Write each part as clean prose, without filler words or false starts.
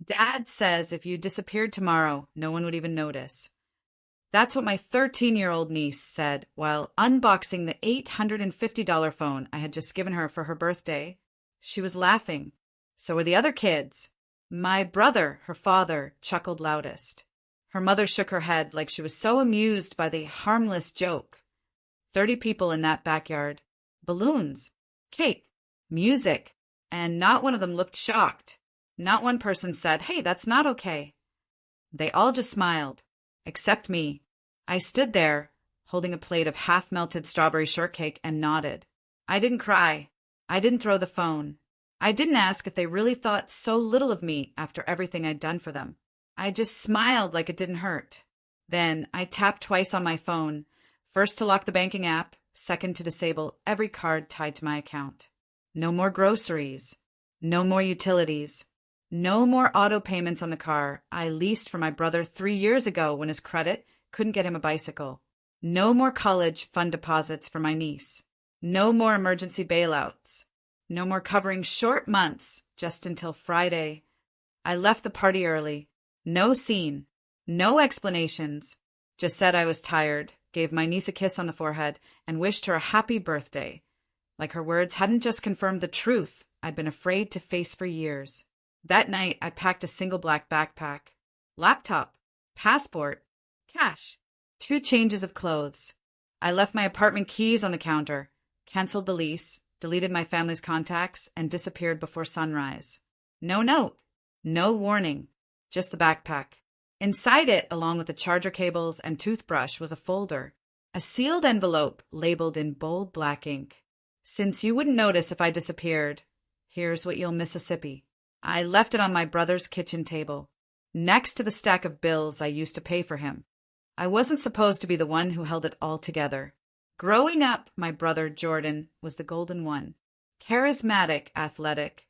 Dad says if you disappeared tomorrow, no one would even notice. That's what my 13-year-old niece said while unboxing the $850 phone I had just given her for her birthday. She was laughing. So were the other kids. My brother, her father, chuckled loudest. Her mother shook her head like she was so amused by the harmless joke. 30 people in that backyard. Balloons, cake, music, and not one of them looked shocked. Not one person said, "Hey, that's not okay." They all just smiled, except me. I stood there, holding a plate of half-melted strawberry shortcake, and nodded. I didn't cry. I didn't throw the phone. I didn't ask if they really thought so little of me after everything I'd done for them. I just smiled like it didn't hurt. Then I tapped twice on my phone, first to lock the banking app, second to disable every card tied to my account. No more groceries. No more utilities. No more auto payments on the car I leased for my brother 3 years ago when his credit couldn't get him a bicycle. No more college fund deposits for my niece. No more emergency bailouts. No more covering short months just until Friday. I left the party early. No scene. No explanations. Just said I was tired, gave my niece a kiss on the forehead, and wished her a happy birthday. Like her words hadn't just confirmed the truth I'd been afraid to face for years. That night, I packed a single black backpack, laptop, passport, cash, 2 changes of clothes. I left my apartment keys on the counter, canceled the lease, deleted my family's contacts, and disappeared before sunrise. No note, no warning, just the backpack. Inside it, along with the charger cables and toothbrush, was a folder, a sealed envelope labeled in bold black ink. Since you wouldn't notice if I disappeared, here's what you'll Mississippi. I left it on my brother's kitchen table, next to the stack of bills I used to pay for him. I wasn't supposed to be the one who held it all together. Growing up, my brother Jordan was the golden one. Charismatic, athletic,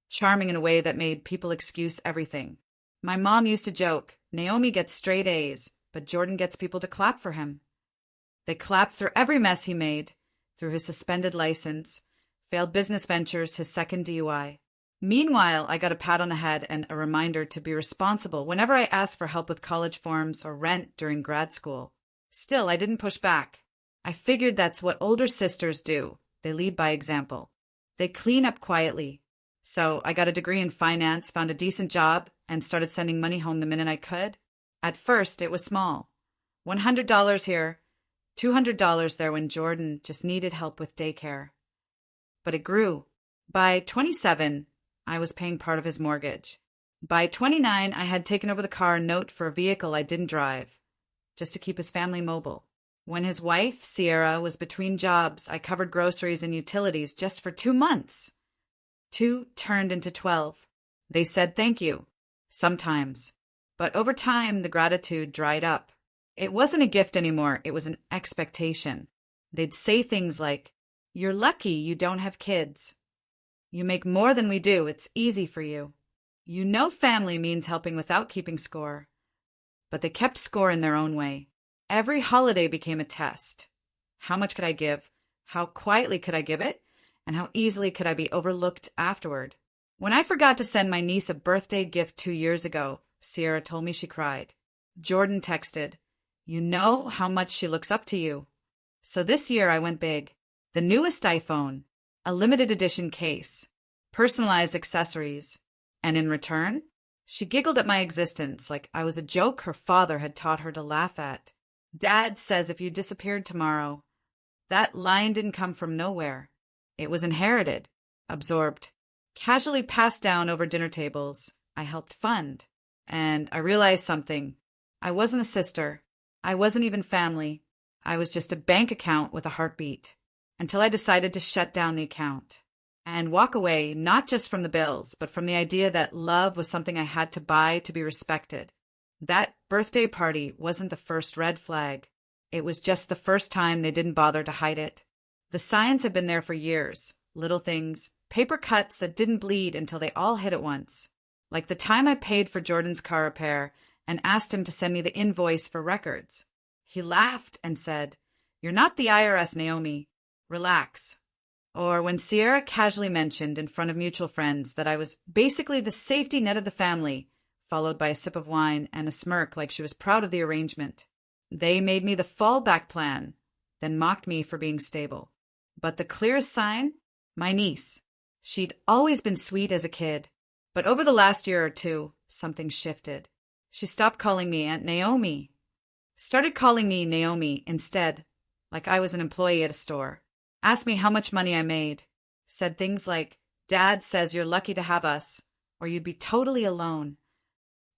charming in a way that made people excuse everything. My mom used to joke, Naomi gets straight A's, but Jordan gets people to clap for him. They clapped through every mess he made, through his suspended license, failed business ventures, his second DUI. Meanwhile, I got a pat on the head and a reminder to be responsible whenever I asked for help with college forms or rent during grad school. Still, I didn't push back. I figured that's what older sisters do. They lead by example. They clean up quietly. So I got a degree in finance, found a decent job, and started sending money home the minute I could. At first, it was small. $100 here, $200 there when Jordan just needed help with daycare. But it grew. By 27, I was paying part of his mortgage. By 29, I had taken over the car note for a vehicle I didn't drive, just to keep his family mobile. When his wife, Sierra, was between jobs, I covered groceries and utilities just for 2 months. 2 turned into 12. They said thank you, sometimes. But over time, the gratitude dried up. It wasn't a gift anymore, it was an expectation. They'd say things like, "You're lucky you don't have kids. You make more than we do, it's easy for you. You know family means helping without keeping score." But they kept score in their own way. Every holiday became a test. How much could I give? How quietly could I give it? And how easily could I be overlooked afterward? When I forgot to send my niece a birthday gift 2 years ago, Sierra told me she cried. Jordan texted, "You know how much she looks up to you." So this year I went big. The newest iPhone, a limited edition case, personalized accessories. And in return, she giggled at my existence like I was a joke her father had taught her to laugh at. Dad says if you disappeared tomorrow. That line didn't come from nowhere. It was inherited, absorbed, casually passed down over dinner tables. I helped fund. And I realized something. I wasn't a sister. I wasn't even family. I was just a bank account with a heartbeat. Until I decided to shut down the account and walk away, not just from the bills, but from the idea that love was something I had to buy to be respected. That birthday party wasn't the first red flag. It was just the first time they didn't bother to hide it. The signs have been there for years. Little things, paper cuts that didn't bleed until they all hit at once. Like the time I paid for Jordan's car repair and asked him to send me the invoice for records. He laughed and said, "You're not the IRS, Naomi. Relax." Or when Sierra casually mentioned in front of mutual friends that I was basically the safety net of the family followed by a sip of wine and a smirk like she was proud of the arrangement. They made me the fallback plan, then mocked me for being stable. But the clearest sign? My niece. She'd always been sweet as a kid, but over the last year or two, something shifted. She stopped calling me Aunt Naomi. Started calling me Naomi instead, like I was an employee at a store. Asked me how much money I made. Said things like, "Dad says you're lucky to have us, or you'd be totally alone."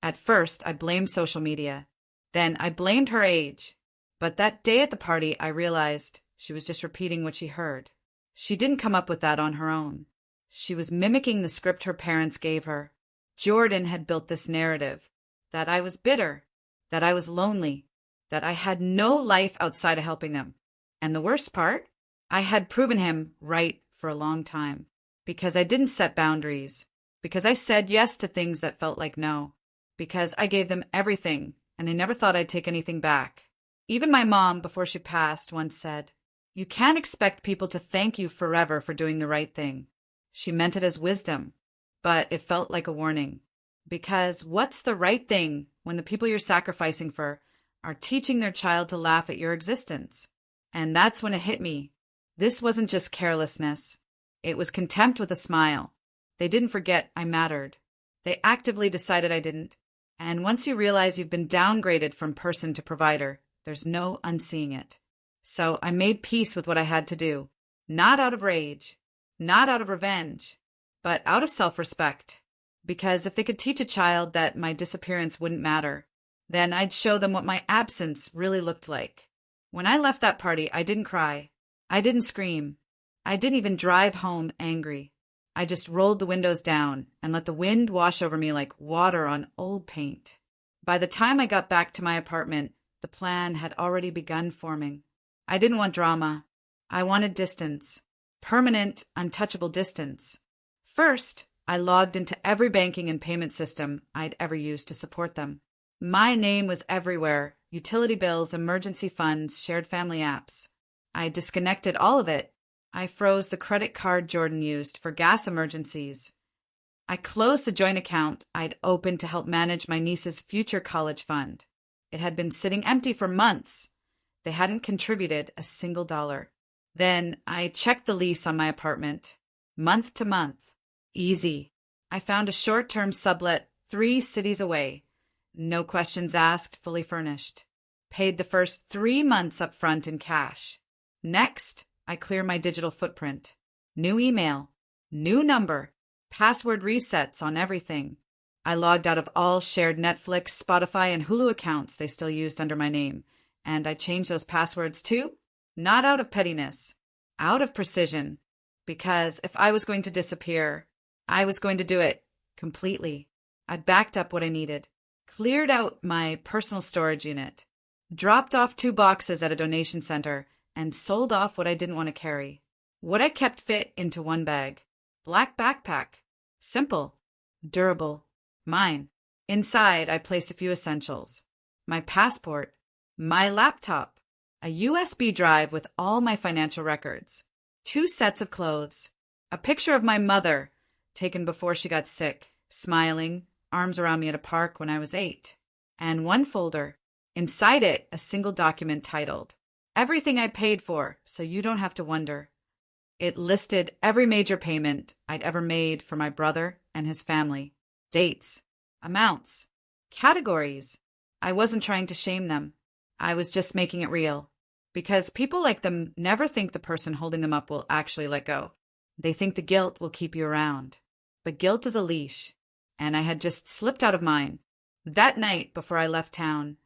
At first, I blamed social media. Then I blamed her age. But that day at the party, I realized she was just repeating what she heard. She didn't come up with that on her own. She was mimicking the script her parents gave her. Jordan had built this narrative that I was bitter, that I was lonely, that I had no life outside of helping them. And the worst part, I had proven him right for a long time because I didn't set boundaries, because I said yes to things that felt like no, because I gave them everything and they never thought I'd take anything back. Even my mom, before she passed, once said, "You can't expect people to thank you forever for doing the right thing." She meant it as wisdom, but it felt like a warning. Because what's the right thing when the people you're sacrificing for are teaching their child to laugh at your existence? And that's when it hit me. This wasn't just carelessness. It was contempt with a smile. They didn't forget I mattered. They actively decided I didn't. And once you realize you've been downgraded from person to provider, there's no unseeing it. So I made peace with what I had to do. Not out of rage, not out of revenge, but out of self-respect. Because if they could teach a child that my disappearance wouldn't matter, then I'd show them what my absence really looked like. When I left that party, I didn't cry. I didn't scream. I didn't even drive home angry. I just rolled the windows down and let the wind wash over me like water on old paint. By the time I got back to my apartment, the plan had already begun forming. I didn't want drama. I wanted distance. Permanent, untouchable distance. First, I logged into every banking and payment system I'd ever used to support them. My name was everywhere: utility bills, emergency funds, shared family apps. I disconnected all of it. I froze the credit card Jordan used for gas emergencies. I closed the joint account I'd opened to help manage my niece's future college fund. It had been sitting empty for months. They hadn't contributed a single dollar. Then I checked the lease on my apartment, month to month. Easy. I found a short-term sublet 3 cities away. No questions asked, fully furnished. Paid the first 3 months up front in cash. Next, I clear my digital footprint. New email, new number, password resets on everything. I logged out of all shared Netflix, Spotify, and Hulu accounts they still used under my name. And I changed those passwords too, not out of pettiness, out of precision. Because if I was going to disappear, I was going to do it completely. I backed up what I needed, cleared out my personal storage unit, dropped off 2 boxes at a donation center, and sold off what I didn't want to carry. What I kept fit into 1 bag. Black backpack. Simple. Durable. Mine. Inside, I placed a few essentials. My passport. My laptop. A USB drive with all my financial records. 2 sets of clothes. A picture of my mother, taken before she got sick, smiling, arms around me at a park when I was 8. And 1 folder. Inside it, a single document titled, "Everything I paid for, so you don't have to wonder." It listed every major payment I'd ever made for my brother and his family. Dates, amounts, categories. I wasn't trying to shame them. I was just making it real. Because people like them never think the person holding them up will actually let go. They think the guilt will keep you around. But guilt is a leash, and I had just slipped out of mine. That night, before I left town,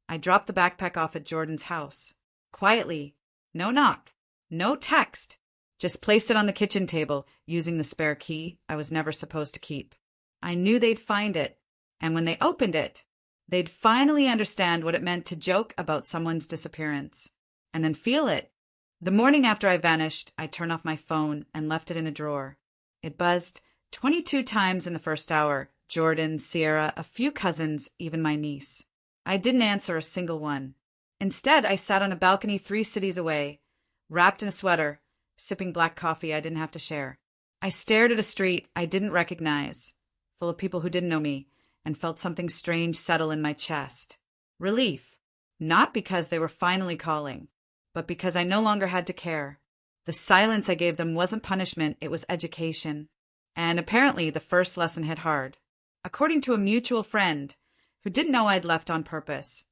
I dropped the backpack off at Jordan's house. Quietly. No knock. No text. Just placed it on the kitchen table, using the spare key I was never supposed to keep. I knew they'd find it, and when they opened it, they'd finally understand what it meant to joke about someone's disappearance, and then feel it. The morning after I vanished, I turned off my phone and left it in a drawer. It buzzed 22 times in the first hour. Jordan, Sierra, a few cousins, even my niece. I didn't answer a single one. Instead, I sat on a balcony 3 cities away, wrapped in a sweater, sipping black coffee I didn't have to share. I stared at a street I didn't recognize, full of people who didn't know me, and felt something strange settle in my chest. Relief. Not because they were finally calling, but because I no longer had to care. The silence I gave them wasn't punishment, it was education. And apparently the first lesson hit hard. According to a mutual friend who didn't know I'd left on purpose,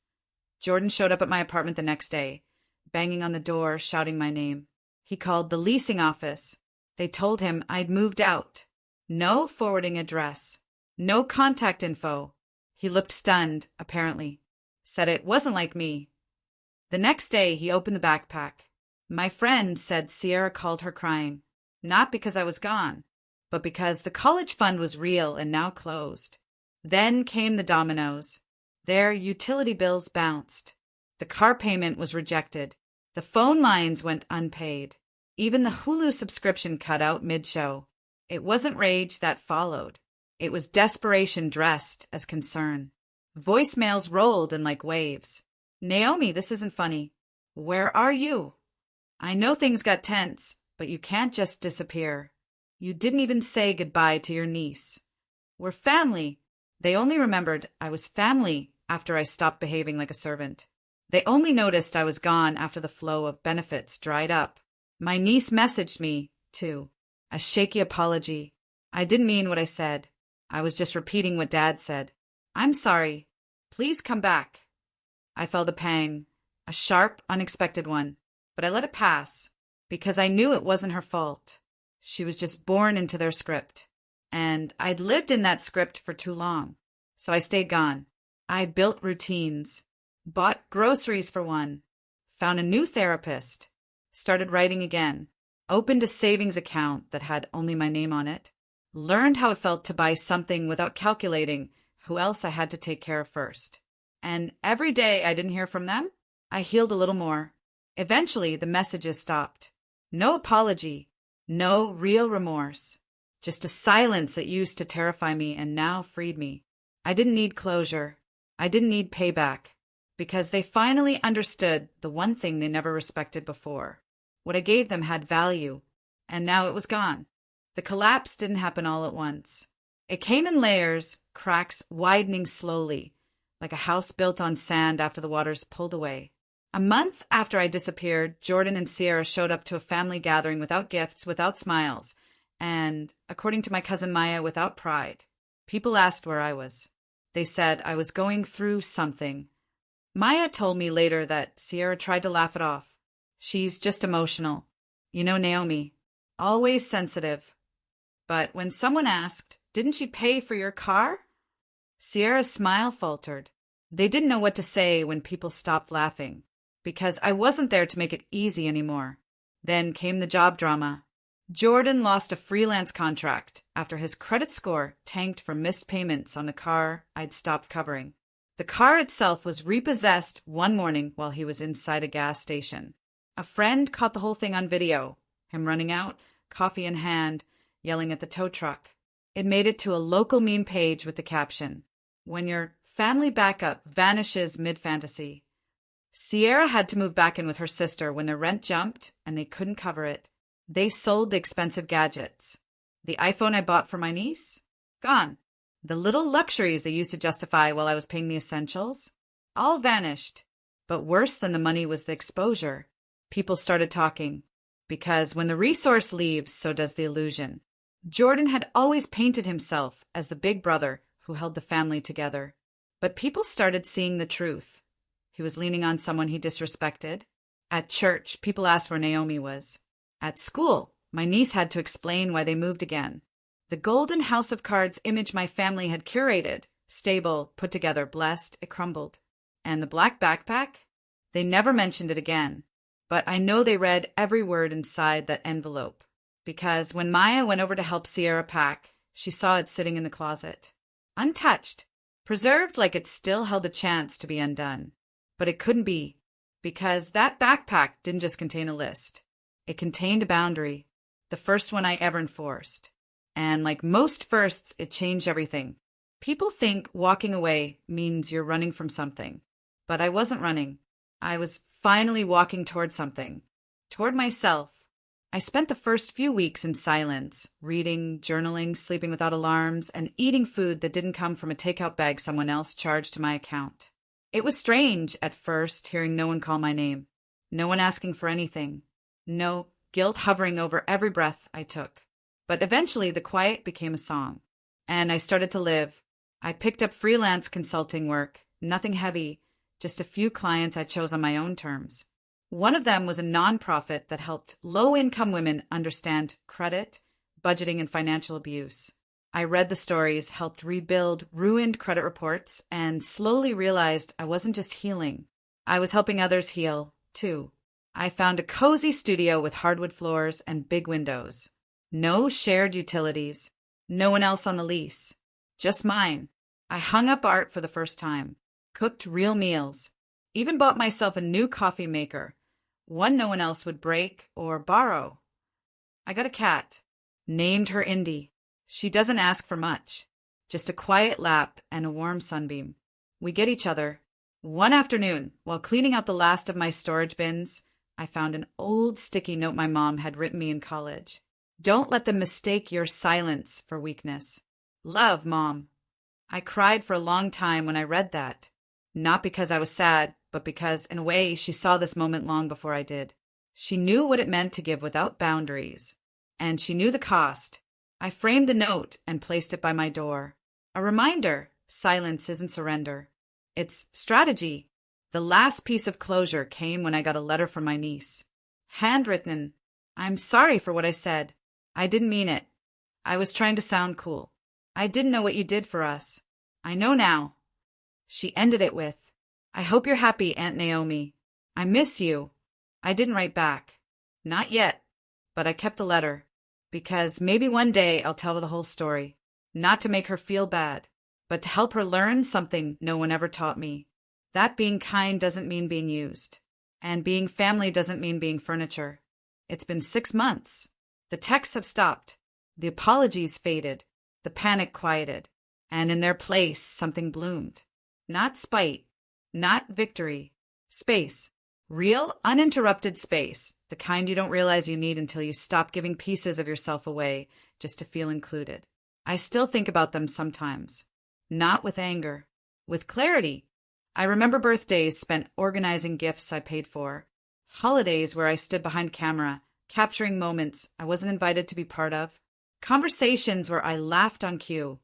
Jordan showed up at my apartment the next day, banging on the door, shouting my name. He called the leasing office. They told him I'd moved out. No forwarding address. No contact info. He looked stunned, apparently. Said it wasn't like me. The next day, he opened the backpack. My friend said Sierra called her crying. Not because I was gone, but because the college fund was real and now closed. Then came the dominoes. Their utility bills bounced. The car payment was rejected. The phone lines went unpaid. Even the Hulu subscription cut out mid-show. It wasn't rage that followed. It was desperation dressed as concern. Voicemails rolled in like waves. Naomi, this isn't funny. Where are you? I know things got tense, but you can't just disappear. You didn't even say goodbye to your niece. We're family. They only remembered I was family after I stopped behaving like a servant. They only noticed I was gone after the flow of benefits dried up. My niece messaged me, too. A shaky apology. I didn't mean what I said. I was just repeating what Dad said. I'm sorry. Please come back. I felt a pang, a sharp, unexpected one, but I let it pass because I knew it wasn't her fault. She was just born into their script, and I'd lived in that script for too long, so I stayed gone. I built routines, bought groceries for one, found a new therapist, started writing again, opened a savings account that had only my name on it, learned how it felt to buy something without calculating who else I had to take care of first. And every day I didn't hear from them, I healed a little more. Eventually, the messages stopped. No apology, no real remorse, just a silence that used to terrify me and now freed me. I didn't need closure. I didn't need payback, because they finally understood the one thing they never respected before. What I gave them had value, and now it was gone. The collapse didn't happen all at once. It came in layers, cracks widening slowly, like a house built on sand after the waters pulled away. A month after I disappeared, Jordan and Sierra showed up to a family gathering without gifts, without smiles, and, according to my cousin Maya, without pride. People asked where I was. They said I was going through something. Maya told me later that Sierra tried to laugh it off. She's just emotional. You know Naomi, always sensitive. But when someone asked, "Didn't she pay for your car?" Sierra's smile faltered. They didn't know what to say when people stopped laughing, because I wasn't there to make it easy anymore. Then came the job drama. Jordan lost a freelance contract after his credit score tanked from missed payments on the car I'd stopped covering. The car itself was repossessed one morning while he was inside a gas station. A friend caught the whole thing on video, him running out, coffee in hand, yelling at the tow truck. It made it to a local meme page with the caption, "When your family backup vanishes mid-fantasy." Sierra had to move back in with her sister when their rent jumped and they couldn't cover it. They sold the expensive gadgets. The iPhone I bought for my niece? Gone. The little luxuries they used to justify while I was paying the essentials? All vanished. But worse than the money was the exposure. People started talking. Because when the resource leaves, so does the illusion. Jordan had always painted himself as the big brother who held the family together. But people started seeing the truth. He was leaning on someone he disrespected. At church, people asked where Naomi was. At school, my niece had to explain why they moved again. The golden house of cards image my family had curated, stable, put together, blessed, it crumbled. And the black backpack? They never mentioned it again. But I know they read every word inside that envelope. Because when Maya went over to help Sierra pack, she saw it sitting in the closet. Untouched, preserved like it still held a chance to be undone. But it couldn't be, because that backpack didn't just contain a list. It contained a boundary, the first one I ever enforced. And like most firsts, it changed everything. People think walking away means you're running from something. But I wasn't running. I was finally walking toward something. Toward myself. I spent the first few weeks in silence, reading, journaling, sleeping without alarms, and eating food that didn't come from a takeout bag someone else charged to my account. It was strange at first hearing no one call my name, no one asking for anything, no guilt hovering over every breath I took. But eventually the quiet became a song, and I started to live. I picked up freelance consulting work, nothing heavy, just a few clients I chose on my own terms. One of them was a nonprofit that helped low-income women understand credit, budgeting, and financial abuse. I read the stories, helped rebuild ruined credit reports, and slowly realized I wasn't just healing. I was helping others heal, too. I found a cozy studio with hardwood floors and big windows. No shared utilities. No one else on the lease. Just mine. I hung up art for the first time. Cooked real meals. Even bought myself a new coffee maker, one no one else would break or borrow. I got a cat, named her Indy. She doesn't ask for much, just a quiet lap and a warm sunbeam. We get each other. One afternoon, while cleaning out the last of my storage bins, I found an old sticky note my mom had written me in college. Don't let them mistake your silence for weakness. Love, Mom. I cried for a long time when I read that. Not because I was sad, but because, in a way, she saw this moment long before I did. She knew what it meant to give without boundaries, and she knew the cost. I framed the note and placed it by my door. A reminder, silence isn't surrender. It's strategy. The last piece of closure came when I got a letter from my niece. Handwritten. I'm sorry for what I said. I didn't mean it. I was trying to sound cool. I didn't know what you did for us. I know now. She ended it with, I hope you're happy, Aunt Naomi. I miss you. I didn't write back. Not yet. But I kept the letter. Because maybe one day I'll tell her the whole story. Not to make her feel bad, but to help her learn something no one ever taught me. That being kind doesn't mean being used. And being family doesn't mean being furniture. It's been 6 months. The texts have stopped. The apologies faded. The panic quieted. And in their place, something bloomed. Not spite, not victory. Space. Real, uninterrupted space. The kind you don't realize you need until you stop giving pieces of yourself away just to feel included. I still think about them sometimes. Not with anger. With clarity. I remember birthdays spent organizing gifts I paid for. Holidays where I stood behind camera, capturing moments I wasn't invited to be part of. Conversations where I laughed on cue,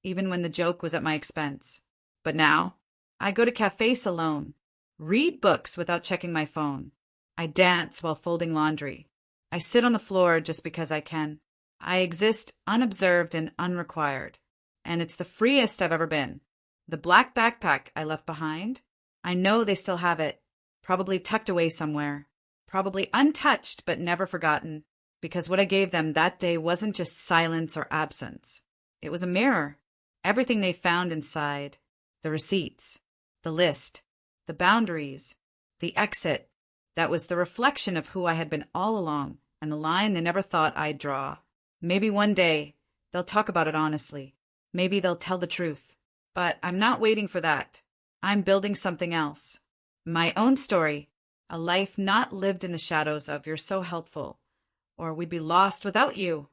even when the joke was at my expense. But now, I go to cafes alone, read books without checking my phone. I dance while folding laundry. I sit on the floor just because I can. I exist unobserved and unrequired. And it's the freest I've ever been. The black backpack I left behind, I know they still have it, probably tucked away somewhere, probably untouched but never forgotten, because what I gave them that day wasn't just silence or absence. It was a mirror. Everything they found inside. The receipts, the list, the boundaries, the exit. That was the reflection of who I had been all along, and the line they never thought I'd draw. Maybe one day they'll talk about it honestly. Maybe they'll tell the truth. But I'm not waiting for that. I'm building something else. My own story, a life not lived in the shadows of "you're so helpful," or "we'd be lost without you."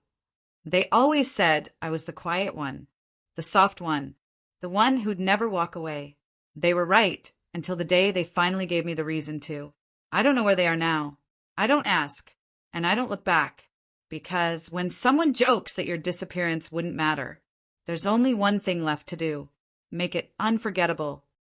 They always said I was the quiet one, the soft one, the one who'd never walk away. They were right until the day they finally gave me the reason to. I don't know where they are now. I don't ask, and I don't look back, because when someone jokes that your disappearance wouldn't matter, there's only one thing left to do. Make it unforgettable,